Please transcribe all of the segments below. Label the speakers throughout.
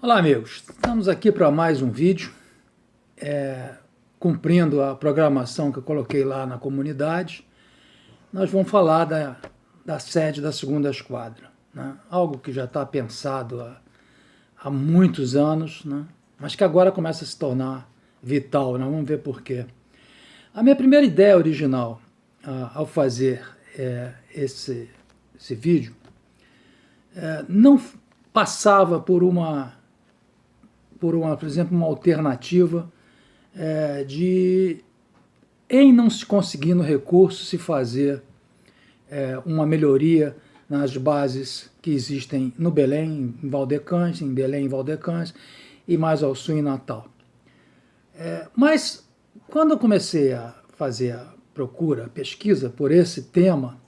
Speaker 1: Olá, amigos. Estamos aqui para mais um vídeo, cumprindo a programação que eu coloquei lá na comunidade. Nós vamos falar da sede da segunda esquadra, né? Algo que já está pensado há muitos anos, né? Mas que agora começa a se tornar vital, né? Vamos ver por quê. A minha primeira ideia original, ao fazer esse vídeo, não passava por exemplo, uma alternativa de, em não se conseguindo recurso, se fazer uma melhoria nas bases que existem no Belém, em Valdecães, em Belém, em Valdecães, e mais ao sul em Natal. Mas, quando eu comecei a fazer a procura, a pesquisa por esse tema,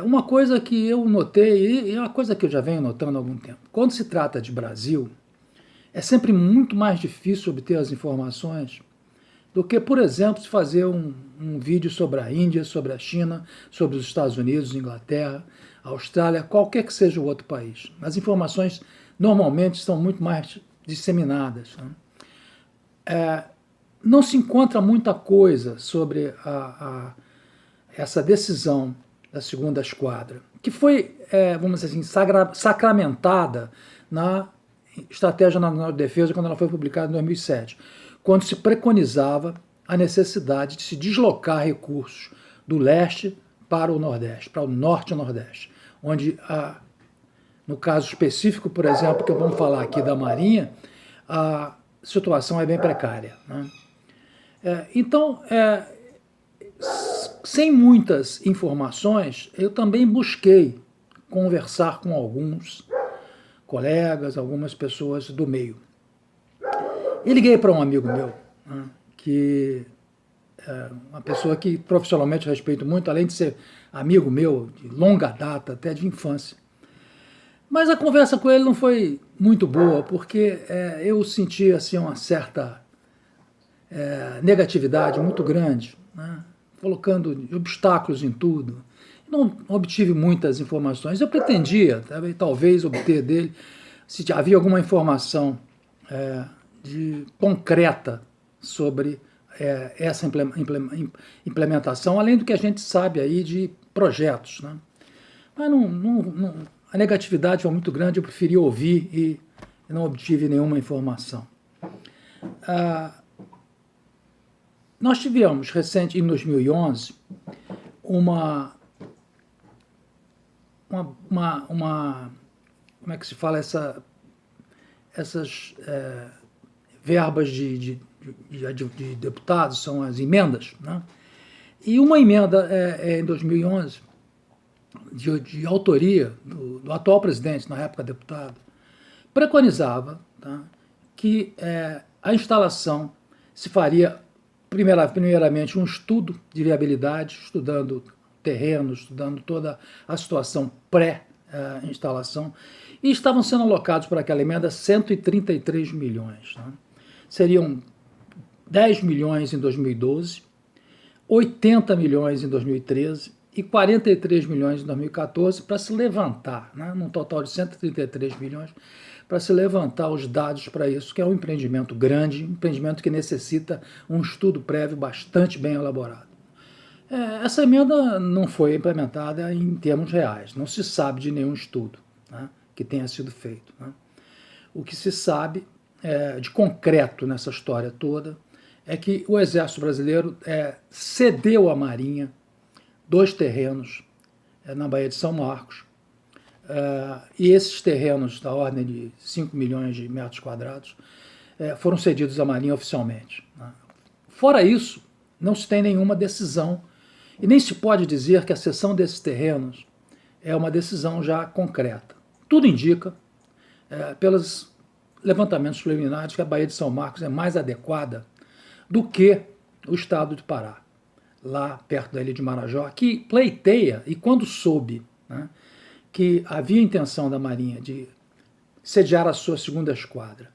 Speaker 1: uma coisa que eu notei, e é uma coisa que eu já venho notando há algum tempo, quando se trata de Brasil, é sempre muito mais difícil obter as informações do que, por exemplo, se fazer um vídeo sobre a Índia, sobre a China, sobre os Estados Unidos, Inglaterra, Austrália, qualquer que seja o outro país. As informações normalmente são muito mais disseminadas, né? Não se encontra muita coisa sobre essa decisão da segunda esquadra, que foi, vamos dizer assim, sacramentada na Estratégia Nacional de Defesa, quando ela foi publicada em 2007, quando se preconizava a necessidade de se deslocar recursos do leste para o nordeste, para o norte e nordeste, onde, no caso específico, por exemplo, que vamos falar aqui da Marinha, a situação é bem precária, né? Então, sem muitas informações, eu também busquei conversar com alguns colegas, algumas pessoas do meio. E liguei para um amigo meu, né, que é uma pessoa que profissionalmente respeito muito, além de ser amigo meu de longa data, até de infância. Mas a conversa com ele não foi muito boa, porque eu senti assim, uma certa negatividade muito grande, né, colocando obstáculos em tudo. Não obtive muitas informações. Eu pretendia, talvez, obter dele, se havia alguma informação concreta sobre essa implementação, além do que a gente sabe aí de projetos, né? Mas a negatividade foi muito grande, eu preferi ouvir e não obtive nenhuma informação. Nós tivemos, recente, em 2011, como é que se fala, essas verbas de deputados, são as emendas, né? E uma emenda em 2011, de autoria do atual presidente, na época deputado, preconizava, tá, que a instalação se faria, primeiramente, um estudo de viabilidade, estudando terrenos, estudando toda a situação pré-instalação, e estavam sendo alocados por aquela emenda 133 milhões. Né? Seriam 10 milhões em 2012, 80 milhões em 2013 e 43 milhões em 2014 para se levantar, né? Num total de 133 milhões, para se levantar os dados para isso, que é um empreendimento grande, um empreendimento que necessita um estudo prévio bastante bem elaborado. Essa emenda não foi implementada em termos reais, não se sabe de nenhum estudo, né, que tenha sido feito, né. O que se sabe de concreto nessa história toda é que o Exército Brasileiro cedeu à Marinha 2 terrenos na Baía de São Marcos, e esses terrenos, da ordem de 5 milhões de metros quadrados, foram cedidos à Marinha oficialmente, né. Fora isso, não se tem nenhuma decisão e nem se pode dizer que a cessão desses terrenos é uma decisão já concreta. Tudo indica, pelos levantamentos preliminares, que a Baía de São Marcos é mais adequada do que o estado do Pará, lá perto da ilha de Marajó, que pleiteia, e quando soube, né, que havia intenção da Marinha de sediar a sua segunda esquadra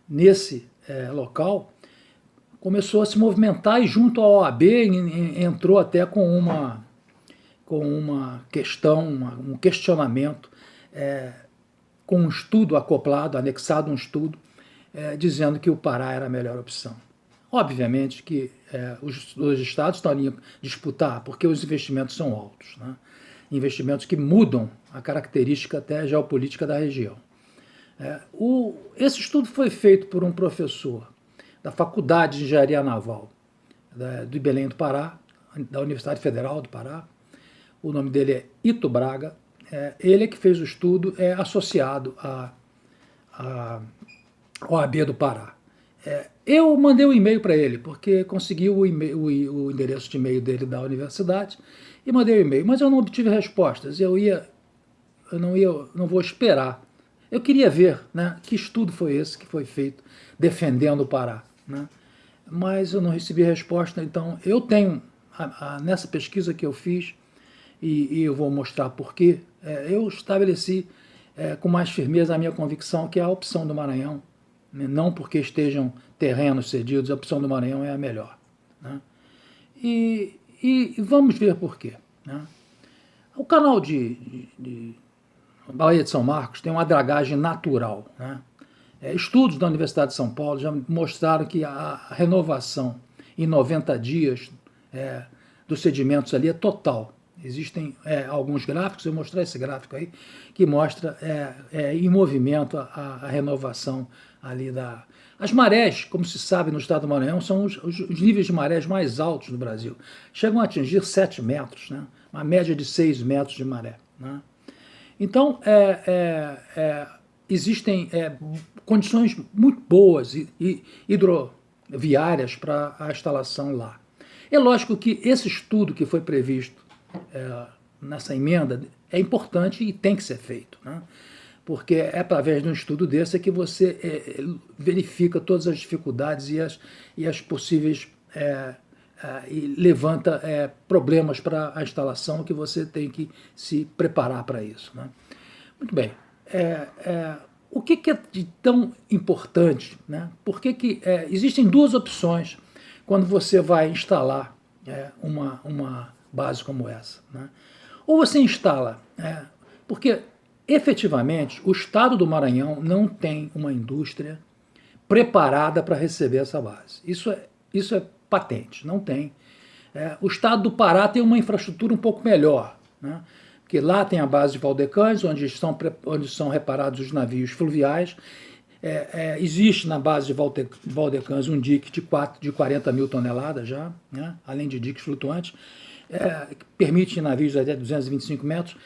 Speaker 1: nesse local, começou a se movimentar e junto à OAB entrou até com uma questão, um questionamento com um estudo acoplado, anexado um estudo, dizendo que o Pará era a melhor opção. Obviamente que os dois estados estariam a disputar, porque os investimentos são altos, né? Investimentos que mudam a característica até geopolítica da região. Esse estudo foi feito por um professor da Faculdade de Engenharia Naval de Belém do Pará, da Universidade Federal do Pará. O nome dele é Ito Braga. Ele é que fez o estudo, associado à OAB do Pará. Eu mandei um e-mail para ele, porque consegui o endereço de e-mail dele da universidade, e mandei o e-mail, mas eu não obtive respostas. Eu não vou esperar. Eu queria ver, né, que estudo foi esse que foi feito defendendo o Pará, né? Mas eu não recebi resposta. Então eu tenho, nessa pesquisa que eu fiz, e eu vou mostrar por quê, eu estabeleci com mais firmeza a minha convicção que é a opção do Maranhão, não porque estejam terrenos cedidos, a opção do Maranhão é a melhor, né? E vamos ver por quê, né? O canal de Baía de São Marcos tem uma dragagem natural, né? Estudos da Universidade de São Paulo já mostraram que a renovação em 90 dias dos sedimentos ali é total. Existem alguns gráficos, eu vou mostrar esse gráfico aí, que mostra em movimento a renovação ali As marés, como se sabe no estado do Maranhão, são os níveis de marés mais altos do Brasil. Chegam a atingir 7 metros, né? Uma média de 6 metros de maré, né? Então, existem condições muito boas e hidroviárias para a instalação lá. É lógico que esse estudo que foi previsto nessa emenda é importante e tem que ser feito, né? Porque é através de um estudo desse que você verifica todas as dificuldades e as possíveis e levanta problemas para a instalação que você tem que se preparar para isso, né? Muito bem. O que é de tão importante, né? Porque existem duas opções quando você vai instalar uma base como essa, né? Ou você instala, porque efetivamente o estado do Maranhão não tem uma indústria preparada para receber essa base. Isso é patente, não tem. O estado do Pará tem uma infraestrutura um pouco melhor, né? Porque lá tem a base de Valdecães, onde são reparados os navios fluviais. Existe na base de Valdecães um dique de 40 mil toneladas já, né? Além de diques flutuantes, que permite navios até 225 metros.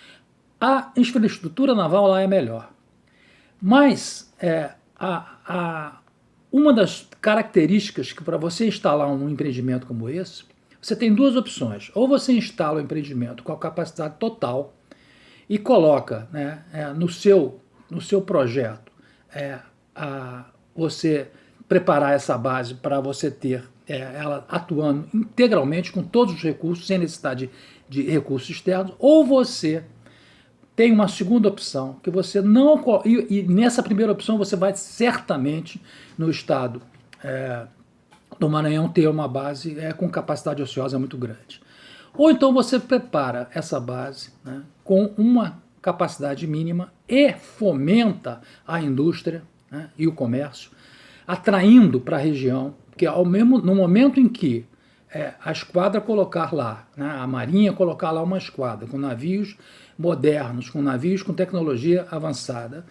Speaker 1: A infraestrutura naval lá é melhor. Mas uma das características que para você instalar um empreendimento como esse, você tem duas opções. Ou você instala o empreendimento com a capacidade total e coloca, né, no seu projeto você preparar essa base para você ter ela atuando integralmente com todos os recursos, sem necessidade de recursos externos, ou você tem uma segunda opção, que você não... E nessa primeira opção você vai certamente, no estado do Maranhão, ter uma base com capacidade ociosa muito grande. Ou então você prepara essa base, né, com uma capacidade mínima e fomenta a indústria, né, e o comércio, atraindo para a região, porque no momento em que a esquadra colocar lá, né, a marinha colocar lá uma esquadra com navios modernos, com navios com tecnologia avançada,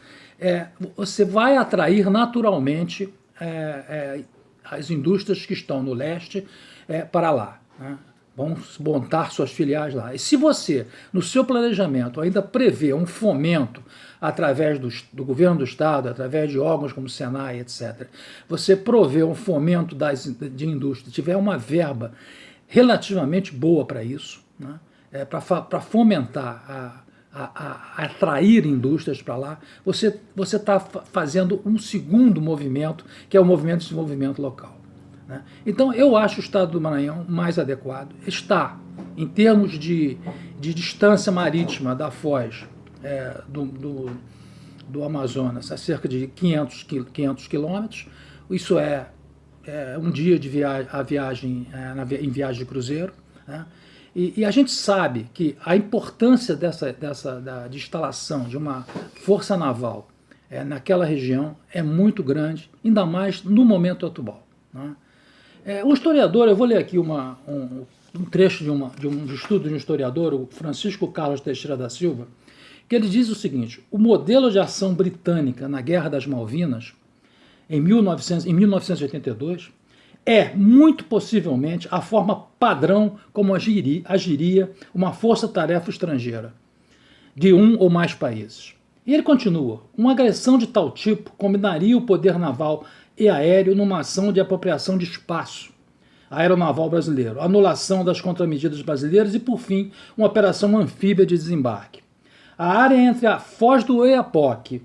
Speaker 1: você vai atrair naturalmente as indústrias que estão no leste para lá, né? Vão montar suas filiais lá. E se você, no seu planejamento, ainda prevê um fomento através do governo do estado, através de órgãos como o Senai, etc., você provê um fomento de indústria, tiver uma verba relativamente boa para isso, né? Para fomentar, atrair indústrias para lá, você está fazendo um segundo movimento, que é o movimento de desenvolvimento local, né? Então, eu acho o estado do Maranhão mais adequado. Está, em termos de distância marítima da foz do Amazonas, a cerca de 500 quilômetros. Isso um dia de viagem em viagem de cruzeiro, né? E a gente sabe que a importância de instalação de uma força naval naquela região é muito grande, ainda mais no momento atual. Né? O historiador, eu vou ler aqui um trecho de um estudo de um historiador, o Francisco Carlos Teixeira da Silva, que ele diz o seguinte: o modelo de ação britânica na Guerra das Malvinas, em 1982, é, muito possivelmente, a forma padrão como agiria uma força-tarefa estrangeira, de um ou mais países. E ele continua: uma agressão de tal tipo combinaria o poder naval e aéreo numa ação de apropriação de espaço aeronaval brasileiro, anulação das contramedidas brasileiras e, por fim, uma operação anfíbia de desembarque. A área entre a Foz do Oiapoque,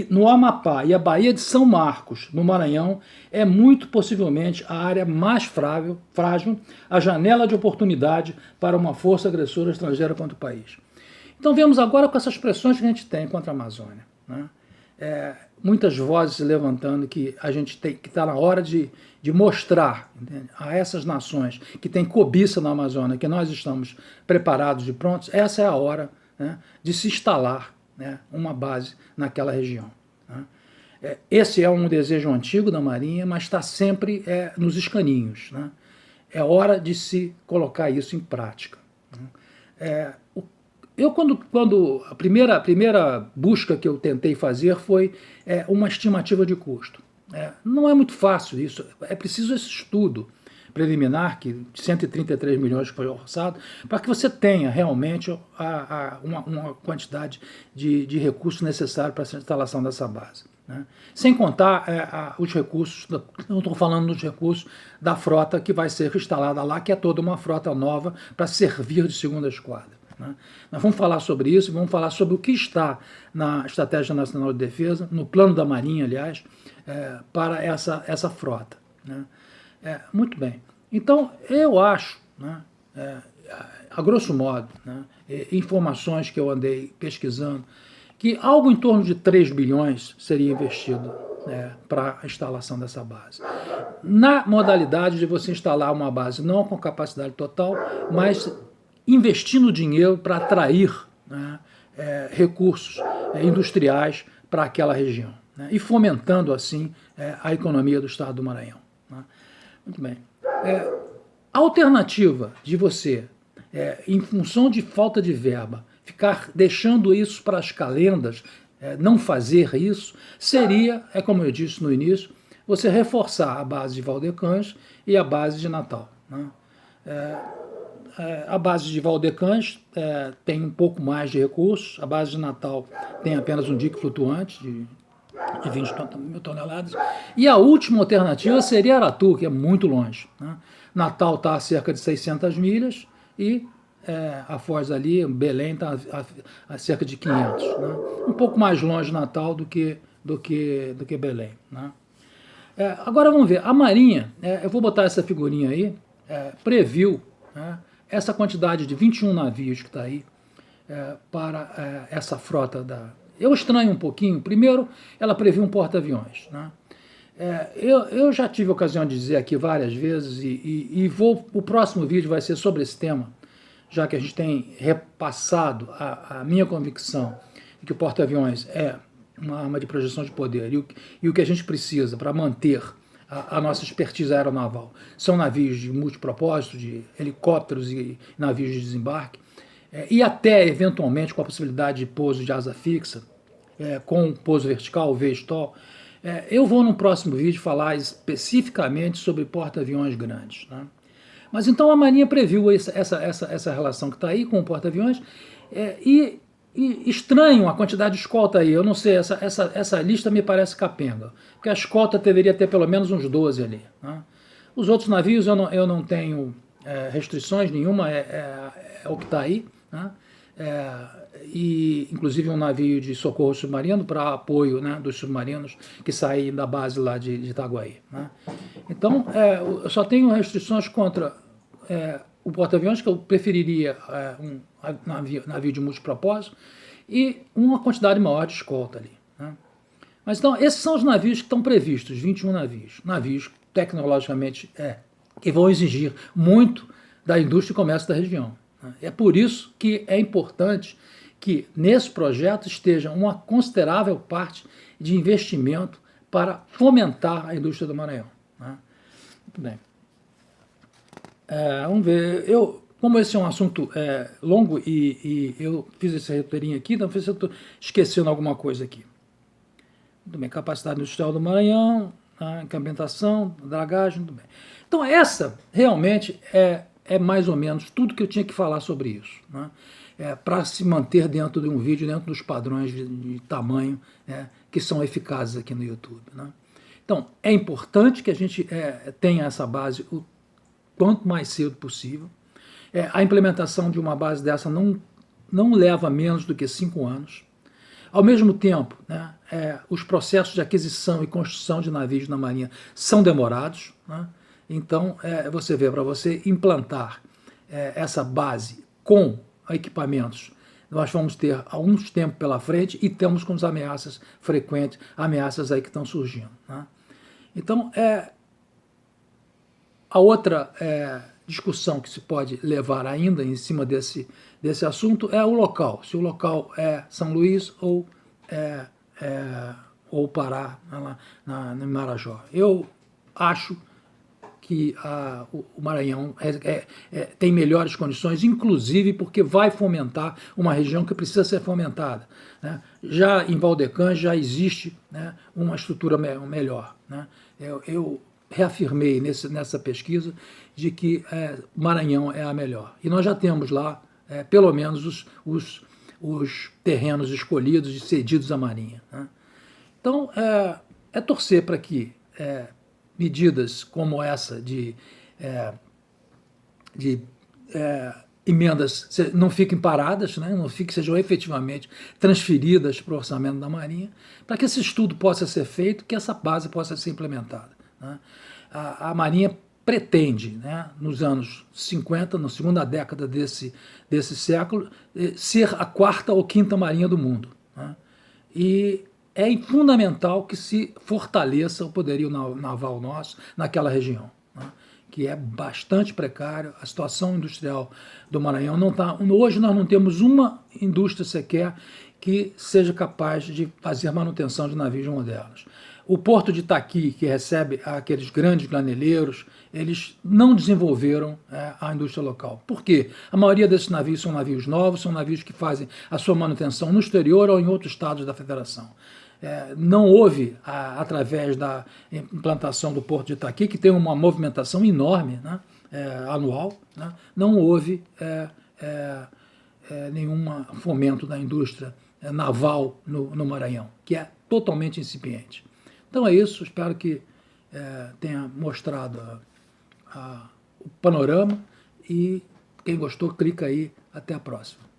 Speaker 1: no Amapá, e a Baía de São Marcos, no Maranhão, é muito possivelmente a área mais frágil, a janela de oportunidade para uma força agressora estrangeira contra o país. Então vemos agora com essas pressões que a gente tem contra a Amazônia, né? Muitas vozes se levantando que a gente tem que está na hora de mostrar, entende, a essas nações que têm cobiça na Amazônia, que nós estamos preparados e prontos. Essa é a hora, né, de se instalar, né, uma base naquela região. Né? Esse é um desejo antigo da Marinha, mas está sempre nos escaninhos. Né? É hora de se colocar isso em prática. Né? Eu, quando a primeira busca que eu tentei fazer foi uma estimativa de custo. Não é muito fácil isso, é preciso esse estudo preliminar, que de 133 milhões que foi orçado, para que você tenha realmente uma quantidade de recursos necessários para a instalação dessa base. Né? Sem contar os recursos, eu estou falando dos recursos da frota que vai ser instalada lá, que é toda uma frota nova para servir de segunda esquadra. Né? Nós vamos falar sobre isso, vamos falar sobre o que está na Estratégia Nacional de Defesa, no plano da Marinha, aliás, para essa frota. Né? Muito bem. Então, eu acho, né, a grosso modo, né, informações que eu andei pesquisando, que algo em torno de 3 bilhões seria investido para a instalação dessa base. Na modalidade de você instalar uma base não com capacidade total, mas investindo dinheiro para atrair, né, recursos industriais para aquela região, né, e fomentando, assim, a economia do estado do Maranhão. Né. Muito bem. A alternativa de você, em função de falta de verba, ficar deixando isso para as calendas, não fazer isso, seria, como eu disse no início, você reforçar a base de Valdecães e a base de Natal. Né. A base de Valdecães tem um pouco mais de recursos, a base de Natal tem apenas um dique flutuante de 20 mil toneladas, e a última alternativa seria Aratu, que é muito longe. Né? Natal está a cerca de 600 milhas e a Foz ali, Belém, está a cerca de 500. Né? Um pouco mais longe Natal do que Belém. Né? Agora vamos ver, a Marinha, eu vou botar essa figurinha aí, previu, né, essa quantidade de 21 navios que está aí para essa frota da... Eu estranho um pouquinho. Primeiro, ela previu um porta-aviões. Né? Eu já tive a ocasião de dizer aqui várias vezes, o próximo vídeo vai ser sobre esse tema, já que a gente tem repassado a minha convicção de que o porta-aviões é uma arma de projeção de poder e o que a gente precisa para manter a nossa expertise aeronaval são navios de multipropósito, de helicópteros e navios de desembarque, e até, eventualmente, com a possibilidade de pouso de asa fixa, com pouso vertical, VSTOL. Eu vou no próximo vídeo falar especificamente sobre porta-aviões grandes. Né? Mas então a Marinha previu essa relação que está aí com o porta-aviões, e estranho a quantidade de escolta aí. Eu não sei, essa lista me parece capenga, porque a escolta deveria ter pelo menos uns 12 ali. Né? Os outros navios eu não tenho restrições nenhuma, é o que está aí. Né? E inclusive um navio de socorro submarino para apoio, né, dos submarinos que saem da base lá de Itaguaí. Né? Então, eu só tenho restrições contra o porta-aviões, que eu preferiria um navio de multipropósito, e uma quantidade maior de escolta ali. Né? Mas então, esses são os navios que estão previstos, 21 navios tecnologicamente que vão exigir muito da indústria e comércio da região. É por isso que é importante que nesse projeto esteja uma considerável parte de investimento para fomentar a indústria do Maranhão, né? Muito bem. Vamos ver, como esse é um assunto longo e eu fiz esse roteirinho aqui, então eu estou esquecendo alguma coisa aqui. Muito bem, capacidade industrial do Maranhão, a implementação, dragagem, muito bem. Então essa realmente é mais ou menos tudo que eu tinha que falar sobre isso, né? Para se manter dentro de um vídeo, dentro dos padrões de tamanho, que são eficazes aqui no YouTube, né? Então é importante que a gente tenha essa base o quanto mais cedo possível. A implementação de uma base dessa não leva menos do que 5 anos. Ao mesmo tempo, né, os processos de aquisição e construção de navios na Marinha são demorados, né? Então, você vê, para você implantar essa base com equipamentos, nós vamos ter alguns tempos pela frente e temos com as ameaças frequentes, ameaças aí que estão surgindo, né? Então, a outra discussão que se pode levar ainda em cima desse assunto é o local, se o local é São Luís ou Pará, no Marajó. Eu acho que o Maranhão tem melhores condições, inclusive porque vai fomentar uma região que precisa ser fomentada, né? Já em Valdecã já existe, né, uma estrutura melhor, né? Eu reafirmei nessa pesquisa de que Maranhão é a melhor. E nós já temos lá, pelo menos, os terrenos escolhidos e cedidos à Marinha, né? Então, torcer para que medidas como essa de emendas não fiquem paradas, né? Não sejam efetivamente transferidas para o orçamento da Marinha, para que esse estudo possa ser feito, que essa base possa ser implementada, né? A Marinha pretende, né, nos anos 50, na segunda década desse século, ser a 4ª ou 5ª Marinha do mundo, né? E é fundamental que se fortaleça o poderio naval nosso naquela região, né, que é bastante precário. A situação industrial do Maranhão não está... Hoje nós não temos uma indústria sequer que seja capaz de fazer manutenção de navios modernos. O porto de Itaqui, que recebe aqueles grandes graneleiros, eles não desenvolveram a indústria local. Por quê? A maioria desses navios são navios novos, são navios que fazem a sua manutenção no exterior ou em outros estados da federação. Não houve, através da implantação do porto de Itaqui, que tem uma movimentação enorme, né, anual, né, não houve nenhum fomento da indústria naval no Maranhão, que é totalmente incipiente. Então é isso, espero que tenha mostrado o panorama e quem gostou, clica aí, até a próxima.